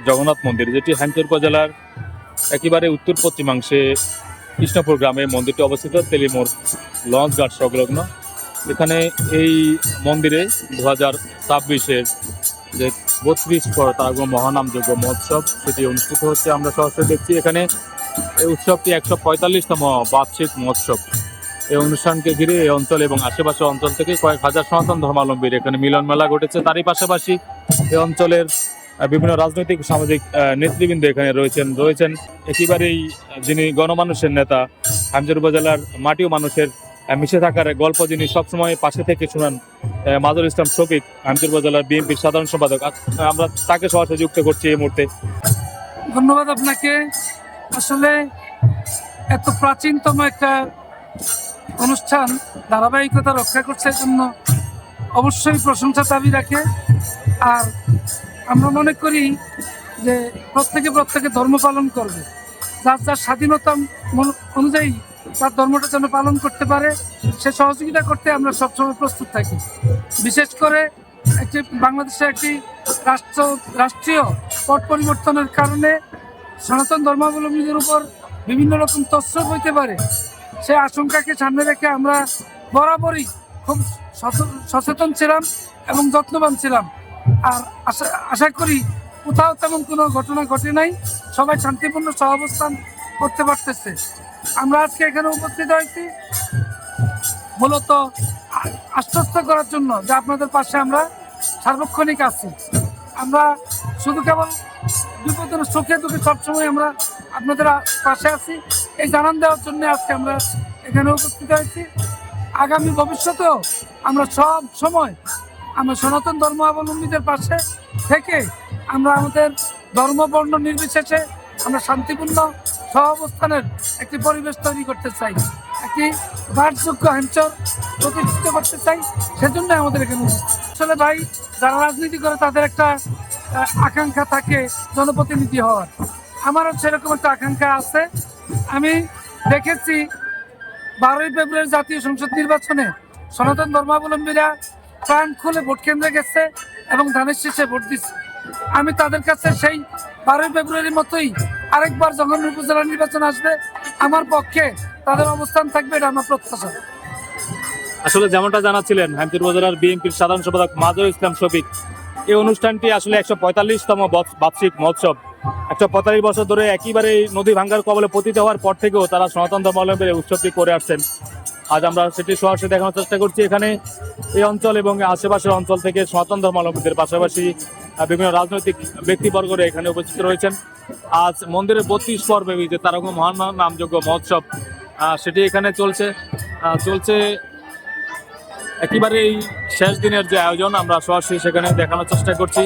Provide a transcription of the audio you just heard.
জগন্নাথ মন্দির, যেটি হাইমচর উপজেলার একেবারে উত্তর পশ্চিমাংশে কৃষ্ণপুর গ্রামে মন্দিরটি অবস্থিত, তেলিমোড় লঞ্চ ঘাট সংলগ্ন। এখানে এই মন্দিরে 2026-এর যে 32 তারাগো মহানামযজ্ঞ মহোৎসব সেটি অনুষ্ঠিত হচ্ছে। আমরা সরাসরি দেখছি এখানে এই উৎসবটি 145তম বার্ষিক মহোৎসব। এই অনুষ্ঠানকে ঘিরে এই অঞ্চল এবং আশেপাশের অঞ্চল থেকে কয়েক হাজার সনাতন ধর্মাবলম্বীর এখানে মিলন মেলা ঘটেছে। তারই পাশাপাশি এই অঞ্চলের বিভিন্ন রাজনৈতিক সামাজিক নেতৃবৃন্দ এখানে রয়েছেন একেবারেই যিনি গণমানুষের নেতা, হাইমচর উপজেলার মাটি ও মানুষের মিশে থাকার গল্প যিনি সবসময় পাশে থেকে শোনান, মাজহারুল ইসলাম শফিক, হাইমচর উপজেলার বিএনপির সাধারণ সম্পাদক। আমরা তাকে সরাসরি যুক্ত করছি এই মুহূর্তে। ধন্যবাদ আপনাকে। আসলে এত প্রাচীনতম একটা অনুষ্ঠান ধারাবাহিকতা রক্ষা করছে, জন্য অবশ্যই প্রশংসা দাবি রাখে। আর আমরা মনে করি যে প্রত্যেকে ধর্ম পালন করবে, যার যার স্বাধীনতা অনুযায়ী তার ধর্মটা যেন পালন করতে পারে, সে সহযোগিতা করতে আমরা সবসময় প্রস্তুত থাকি। বিশেষ করে বাংলাদেশে একটি রাষ্ট্রীয় পট পরিবর্তনের কারণে সনাতন ধর্মাবলম্বীদের উপর বিভিন্ন রকম তৎসব হইতে পারে, সে আশঙ্কাকে সামনে রেখে আমরা বরাবরই খুব সচেতন ছিলাম এবং যত্নবান ছিলাম। আর আশা করি কোথাও তেমন কোনো ঘটনা ঘটে নাই, সবাই শান্তিপূর্ণ সহাবস্থান করতে পারতেছে। আমরা আজকে এখানে উপস্থিত হয়েছি মূলত আশ্বস্ত করার জন্য যে আপনাদের পাশে আমরা সার্বক্ষণিক আছি। আমরা শুধু কেবল বিপদের সুখে দুঃখে সবসময় আমরা আপনাদের পাশে আছি, এই জানান দেওয়ার জন্য আজকে আমরা এখানে উপস্থিত হয়েছি। আগামী ভবিষ্যতেও আমরা সব সময় আমরা সনাতন ধর্মাবলম্বীদের পাশে থেকে আমরা আমাদের ধর্ম বর্ণ নির্বিশেষে আমরা শান্তিপূর্ণ সহাবস্থানের একটি পরিবেশ তৈরি করতে চাই, একটি বাসযোগ্য হাইমচর প্রতিষ্ঠিত করতে চাই। সেজন্য আমাদের এখানে আসলে ভাই, যারা রাজনীতি করে তাদের একটা আকাঙ্ক্ষা থাকে জনপ্রতিনিধি হওয়ার। আমারও সেরকম একটা আকাঙ্ক্ষা আছে। আমি দেখেছি 12ই ফেব্রুয়ারি জাতীয় সংসদ নির্বাচনে সনাতন ধর্মাবলম্বীরা প্রাণ খুলে ভোট কেন্দ্রে গেছে এবং ধানের শীষে ভোট দিচ্ছে। আমি তাদের কাছে সেই 12ই ফেব্রুয়ারির মতোই আরেকবার যখন উপজেলা নির্বাচন আসবে আমার পক্ষে তাদের অবস্থান থাকবে, এটা আমার প্রত্যাশা। আসলে যেমনটা জানাচ্ছিলেন হাইমচর উপজেলার বিএনপির সাধারণ সম্পাদক মাজহারুল ইসলাম শফিক, এই অনুষ্ঠানটি আসলে 145তম বার্ষিক মহোৎসব। 145 বছর ধরে একেবারে নদী ভাঙ্গার কবলে পতিত হওয়ার পর থেকেও তারা সনাতন ধর্মাবলম্বীর উৎসবটি করে আসছেন। আজ আমরা সেটি সরাসরি দেখানোর চেষ্টা করছি। এখানে এই অঞ্চল এবং আশেপাশের অঞ্চল থেকে সনাতন ধর্মাবলম্বীদের পাশাপাশি বিভিন্ন রাজনৈতিক ব্যক্তিবর্গরা এখানে উপস্থিত রয়েছেন। আজ মন্দিরের 32 পর্বে যে তারাগো মহানামযজ্ঞ মহোৎসব সেটি এখানে চলছে একেবারে এই শেষ দিনের যে আয়োজন আমরা সরাসরি সেখানে দেখানোর চেষ্টা করছি।